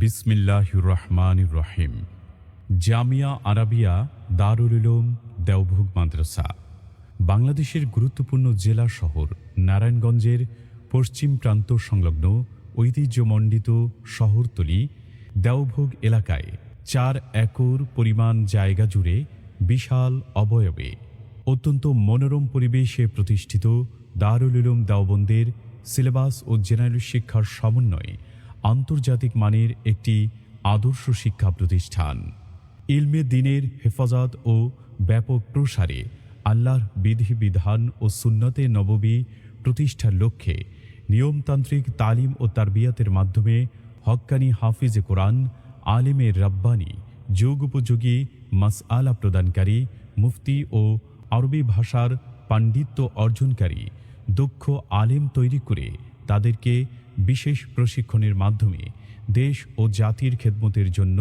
বিসমিল্লাহির রহমানির রহিম। জামিয়া আরাবিয়া দারুল উলুম দেওভোগ মাদ্রাসা বাংলাদেশের গুরুত্বপূর্ণ জেলা শহর নারায়ণগঞ্জের পশ্চিম প্রান্ত সংলগ্ন ঐতিহ্যমণ্ডিত শহরতলি দেওভোগ এলাকায় ৪ একর পরিমাণ জায়গা জুড়ে বিশাল অবয়বে অত্যন্ত মনোরম পরিবেশে প্রতিষ্ঠিত দারুল উলুম দেওবন্দের সিলেবাস ও জেনারেল শিক্ষার সমন্বয়ে আন্তর্জাতিক মানের একটি আদর্শ শিক্ষা প্রতিষ্ঠান। ইলমে দ্বীনের হেফাজত ও ব্যাপক প্রসারে আল্লাহর বিধিবিধান ও সুন্নতে নববী প্রতিষ্ঠার লক্ষ্যে নিয়মতান্ত্রিক তালিম ও তারবিয়াতের মাধ্যমে হক্কানি হাফিজে কোরআন, আলেমের রাব্বানী, যুগোপযোগী মাসআলা প্রদানকারী, মুফতি ও আরবি ভাষার পাণ্ডিত্য অর্জনকারী দক্ষ আলেম তৈরি করে তাদেরকে বিশেষ প্রশিক্ষণের মাধ্যমে দেশ ও জাতির খেদমতের জন্য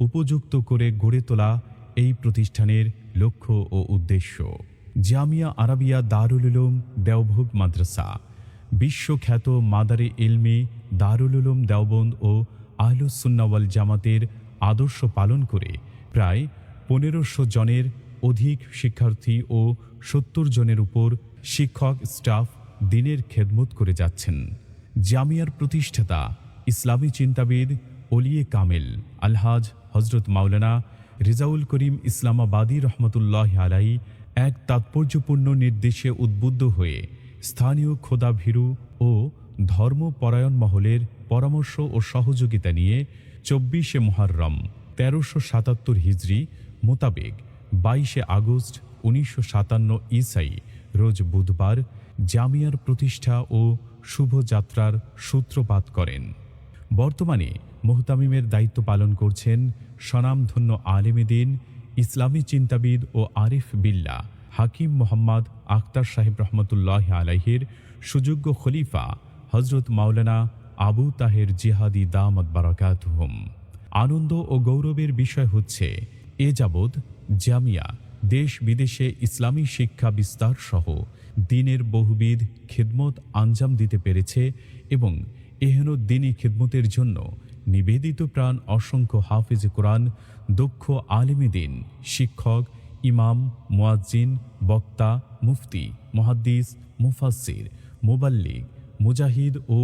উপযুক্ত করে গড়ে তোলা এই প্রতিষ্ঠানের লক্ষ্য ও উদ্দেশ্য। জামিয়া আরাবিয়া দারুল উলুম দেওভোগ মাদ্রাসা বিশ্বখ্যাত মাদারে ইলমে দারুল উলুম দেওবন্দ ও আহলুস সুন্নাহ ওয়াল জামাতের আদর্শ পালন করে প্রায় ১৫০০ জনের অধিক শিক্ষার্থী ও ৭০ জনের উপর শিক্ষক স্টাফ দ্বীনের খেদমত করে যাচ্ছেন। জামিয়ার প্রতিষ্ঠাতা ইসলামী চিন্তাবিদ ওলিয়ে কামেল আলহাজ হজরত মাওলানা রেজাউল করিম ইসলামাবাদী রহমতুল্লাহ আলাই এক তাৎপর্যপূর্ণ নির্দেশে উদ্বুদ্ধ হয়ে স্থানীয় খোদাভীরু ও ধর্মপরায়ণ মহলের পরামর্শ ও সহযোগিতা নিয়ে ২৪শে মুহররম ১৩৭৭ হিজরি মোতাবেক ২২শে আগস্ট ১৯৫৭ ঈসাই রোজ বুধবার জামিয়ার প্রতিষ্ঠা ও শুভযাত্রার সূত্রপাত করেন। বর্তমানে মুহতামিমের দায়িত্ব পালন করছেন স্বনামধন্য আলেমে দ্বীন, ইসলামী চিন্তাবিদ ও আরিফ বিল্লাহ হাকিম মোহাম্মদ আখতার সাহেব রহমতুল্লাহ আলাইহির সুযোগ্য খলিফা হজরত মাওলানা আবু তাহের জিহাদি দামাত বারাকাতুহুম। আনন্দ ও গৌরবের বিষয় হচ্ছে এ যাবৎ জামিয়া দেশ বিদেশে ইসলামী শিক্ষা বিস্তার সহ দ্বীনের বহুবিধ খিদমত আঞ্জাম দিতে পেরেছে এবং এহেন দ্বীনী খিদমতের জন্য নিবেদিত প্রাণ অসংখ্য হাফিজে কোরআন, দক্ষ আলেমে দ্বীন, শিক্ষক, ইমাম, মুয়াজ্জিন, বক্তা, মুফতি, মুহাদ্দিস, মুফাসসির, মুবাল্লিগ, মুজাহিদ ও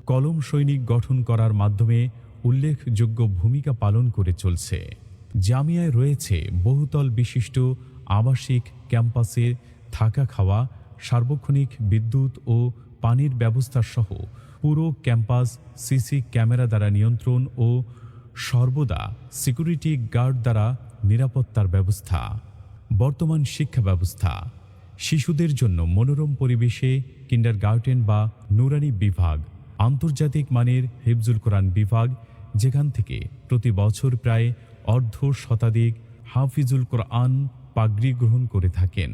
কলম সৈনিক গঠন করার মাধ্যমে উল্লেখযোগ্য ভূমিকা পালন করে চলছে। জামিয়ায় রয়েছে বহুতল বিশিষ্ট আবাসিক ক্যাম্পাসে থাকা খাওয়া, সার্বক্ষণিক বিদ্যুৎ ও পানির ব্যবস্থা সহ পুরো ক্যাম্পাস সিসি ক্যামেরা দ্বারা নিয়ন্ত্রণ ও সর্বদা সিকিউরিটি গার্ড দ্বারা নিরাপত্তার ব্যবস্থা। বর্তমান শিক্ষা ব্যবস্থা শিশুদের জন্য মনোরম পরিবেশে কিন্ডারগার্টেন বা নুরানি বিভাগ, আন্তর্জাতিক মানের হিফজুল কোরআন বিভাগ, যেখান থেকে প্রতি বছর প্রায় অর্ধ শতাধিক হাফিজুল কোরআন পাগড়ি গ্রহণ করে থাকেন।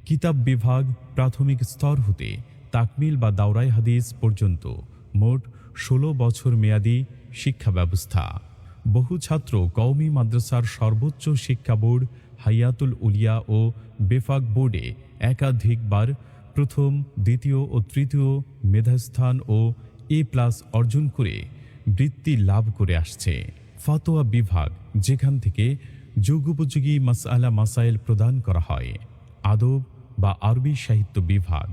কিতাব বিভাগ প্রাথমিক স্তর হতে তাকমিল বা দাওরাই হাদিস পর্যন্ত মোট ১৬ বছর মেয়াদী শিক্ষা ব্যবস্থা। বহু ছাত্র কওমি মাদ্রাসার সর্বোচ্চ শিক্ষা বোর্ড হাইয়াতুল উলিয়া ও বেফাক বোর্ডে একাধিকবার প্রথম, দ্বিতীয় ও তৃতীয় মেধাস্থান ও A+ অর্জন করে বৃত্তি লাভ করে আসছে। ফাতোয়া বিভাগ, যেখান থেকে যুগোপযোগী মাসআলা মাসাইল প্রদান করা হয়। আদব বা আরবি সাহিত্য বিভাগ,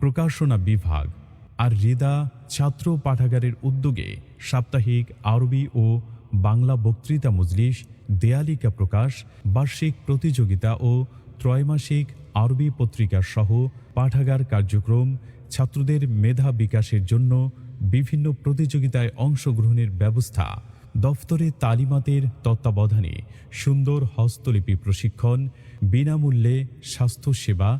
প্রকাশনা বিভাগ আর রিদা ছাত্র পাঠাগারের উদ্যোগে সাপ্তাহিক আরবি ও বাংলা বক্তৃতা মজলিস, দেয়ালিকা প্রকাশ, বার্ষিক প্রতিযোগিতা ও ত্রৈমাসিক আরবি পত্রিকা সহ পাঠাগার কার্যক্রম, ছাত্রদের মেধা বিকাশের জন্য বিভিন্ন প্রতিযোগিতায় অংশগ্রহণের ব্যবস্থা, দফতরে তালিমাতের তত্ত্বাবধানে সুন্দর হস্তলিপি প্রশিক্ষণ, বিনামূল্যে স্বাস্থ্যসেবা,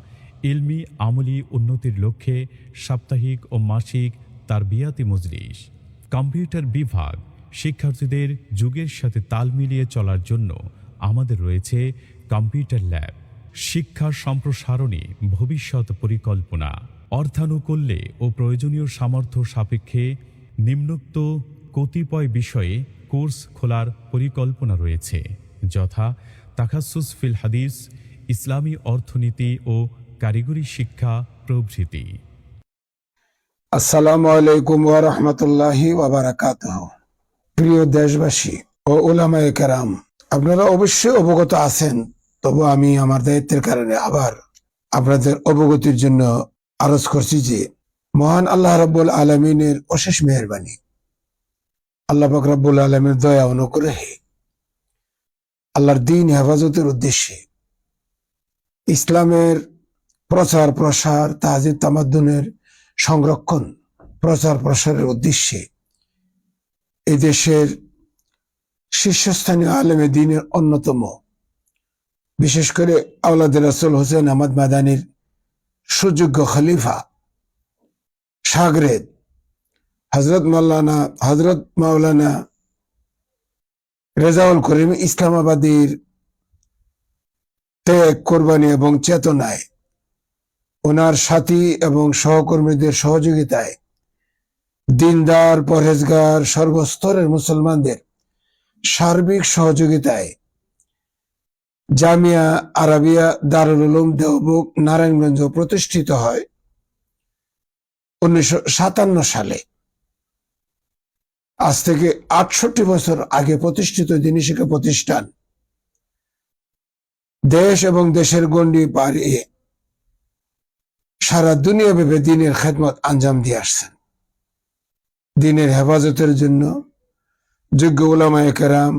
ইলমি আমলি উন্নতির লক্ষ্যে সাপ্তাহিক ও মাসিক তারবিয়াতি মজলিস। কম্পিউটার বিভাগ, শিক্ষার্থীদের যুগের সাথে তাল মিলিয়ে চলার জন্য আমাদের রয়েছে কম্পিউটার ল্যাব। শিক্ষা সম্প্রসারণে ভবিষ্যৎ পরিকল্পনা, অর্থানুকূল্যে ও প্রয়োজনীয় সামর্থ্য সাপেক্ষে নিম্নোক্ত কতিপয় বিষয়ে কোর্স খোলার পরিকল্পনা রয়েছে, যথা তাখাসুস ফিল হাদিস, ইসলামী অর্থনীতি ও কারিগরি শিক্ষা প্রভৃতি। আসসালামু আলাইকুম ওয়া রাহমাতুল্লাহি ওয়া বারাকাতুহু। প্রিয় দেশবাসী ও উলামায়ে কেরাম, আপনারা অবশ্যই অবগত আছেন, তবু আমি আমার দায়িত্বের কারণে আবার আপনাদের অবগতির জন্য আরজ করছি যে মহান আল্লাহ রাব্বুল আলামিনের অশেষ মেহেরবানি, আল্লাহ পাক রাব্বুল আলামিনের দয়া অনুগ্রহে আল্লাহর দ্বীন হেফাজতের উদ্দেশ্যে ইসলামের প্রচার প্রসার, তাহজিব তামাদ্দুনের সংরক্ষণ, প্রচার প্রসারের উদ্দেশ্যে এই দেশের শীর্ষস্থানীয় আলেমে দ্বীনের অন্যতম, বিশেষ করে আওলাদ রাসূল হোসেন আহমদ মাদানির সুযোগ্য খলিফা শাগরেদ হজরত মাওলানা রেজাউল করিম ইসলামাবাদীর ত্যাগ, কোরবানি এবং চেতনায়, ওনার সাথী এবং সহকর্মীদের সহযোগিতায়, দিনদার পরহেজগার সর্বস্তরের মুসলমানদের সার্বিক সহযোগিতায় জামিয়া আরাবিয়া দারুল উলুম দেওবন্দ নারায়ণগঞ্জ প্রতিষ্ঠিত হয় 1957 সালে। আজ থেকে 68 বছর আগে প্রতিষ্ঠিত দিনী শিক্ষা প্রতিষ্ঠান দেশ এবং দেশের গণ্ডি পাড়িয়ে সারা দুনিয়া ভেবে দ্বীনের খেদমত আঞ্জাম দিয়ে আসছেন। দ্বীনের হেফাজতের জন্য যোগ্য উলামায়ে কেরাম,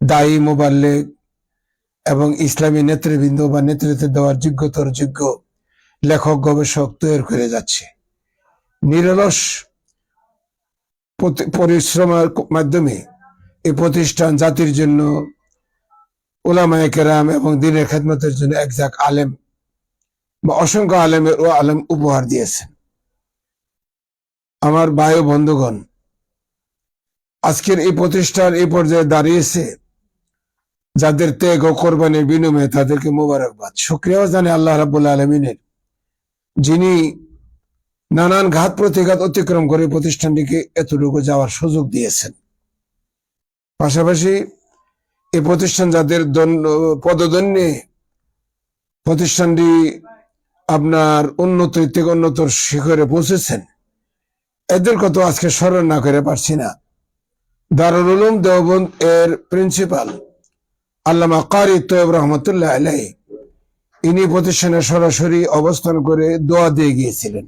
দায়ী, মুবাল্লিগ এবং ইসলামী নেতৃবৃন্দ বা নেতৃত্ব দেওয়ার যোগ্যতর যোগ্য লেখক, গবেষক তৈরি করে যাচ্ছে। নিরলস পরিশ্রমের মাধ্যমে এই প্রতিষ্ঠান জাতির জন্য, উলামায়ে কেরাম এবং দ্বীনের খেদমতের জন্য একজাক আলেম বা অসংখ্য আলেমের ও আলেম উপহার দিয়েছেন। আমার ভাই ও বন্ধুগণ, আজকের এই প্রতিষ্ঠান এই পর্যায়ে দাঁড়িয়েছে যাদের ত্যাগ ও কোরবানির বিনিময়ে, তাদেরকে মোবারকবাদ, শুকরিয়াও জানে আল্লাহ রাব্বুল আলামিনের, যিনি নানান ঘাত প্রতিঘাত অতিক্রম করে প্রতিষ্ঠানটিকে এতটুকু যাওয়ার সুযোগ দিয়েছেন। পাশাপাশি এই প্রতিষ্ঠান যাদের পদদন্যে প্রতিষ্ঠানটি আপনার উন্নত থেকে উন্নতর শিখরে পৌঁছেছেন, এদের কত আজকে স্মরণ না করে পারছি না। দারুল উলুম দেওবন্দ এর প্রিন্সিপাল আল্লামা কারি তৈয়ব রহমতুল্লাহ আলাইহি, ইনি প্রতিষ্ঠানে সরাসরি অবস্থান করে দোয়া দিয়ে গিয়েছিলেন।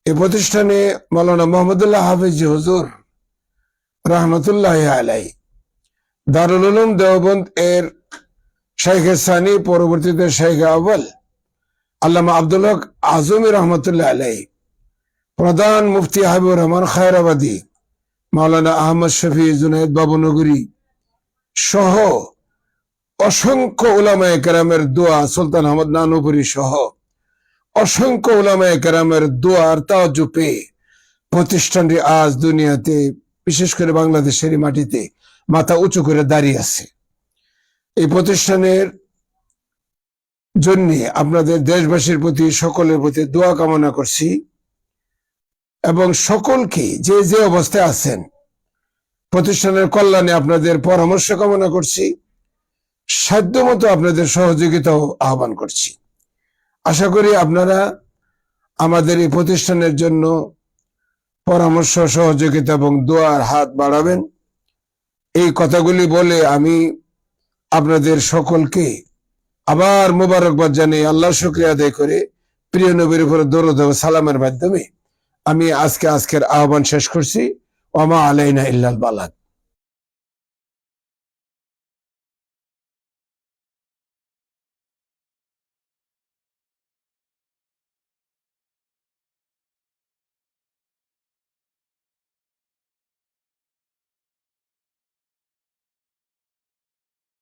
এই প্রতিষ্ঠানে মাওলানা মোহাম্মদুল্লাহ হাফিজ হুজুর রহমতুল্লাহ আলাইহি দারুল উলুম দেওবন্দ এর শাইখে সানি, পরবর্তীতে শাইখে আউয়াল আল্লামা আব্দুল হক আজমি রহমতুল্লাহ আলাইহি, প্রধান মুফতি হাবিবুর রহমান খায়রাবাদী, মাওলানা আহমদ শফি জুনায়েদ বাবুনগরী সহ অসংখ্য উলামায়ে কেরামের দোয়া, সুলতান আহমদ নানুপুরী সহ অসংখ্য উলামায়ে কেরামের দোয়ার তাওয়াজ্জুহ পেয়ে প্রতিষ্ঠানটি আজ দুনিয়াতে, বিশেষ করে বাংলাদেশের মাটিতে মাথা উঁচু করে দাঁড়িয়ে আছে। এই প্রতিষ্ঠানের জন্য আপনাদের দেশবাসীর প্রতি, সকলের প্রতি দোয়া কামনা করছি এবং সকলকে যে যে অবস্থায় আছেন প্রতিষ্ঠানের কল্যাণে আপনাদের পরামর্শ কামনা করছি, সাধ্যমতো আপনাদের সহযোগিতাও আহ্বান করছি। আশা করি আপনারা আমাদের এই প্রতিষ্ঠানের জন্য পরামর্শ, সহযোগিতা এবং দোয়ার হাত বাড়াবেন। এই কথাগুলি বলে আমি আপনাদের সকলকে আবার মোবারকবাদ জানিয়ে আল্লাহর শুকরিয়া আদায় করে প্রিয় নবীর উপর দরুদ ও সালামের মাধ্যমে আমি আজকের আহ্বান শেষ করছি। ওয়া মা আলাইনা ইল্লাল বালাগ।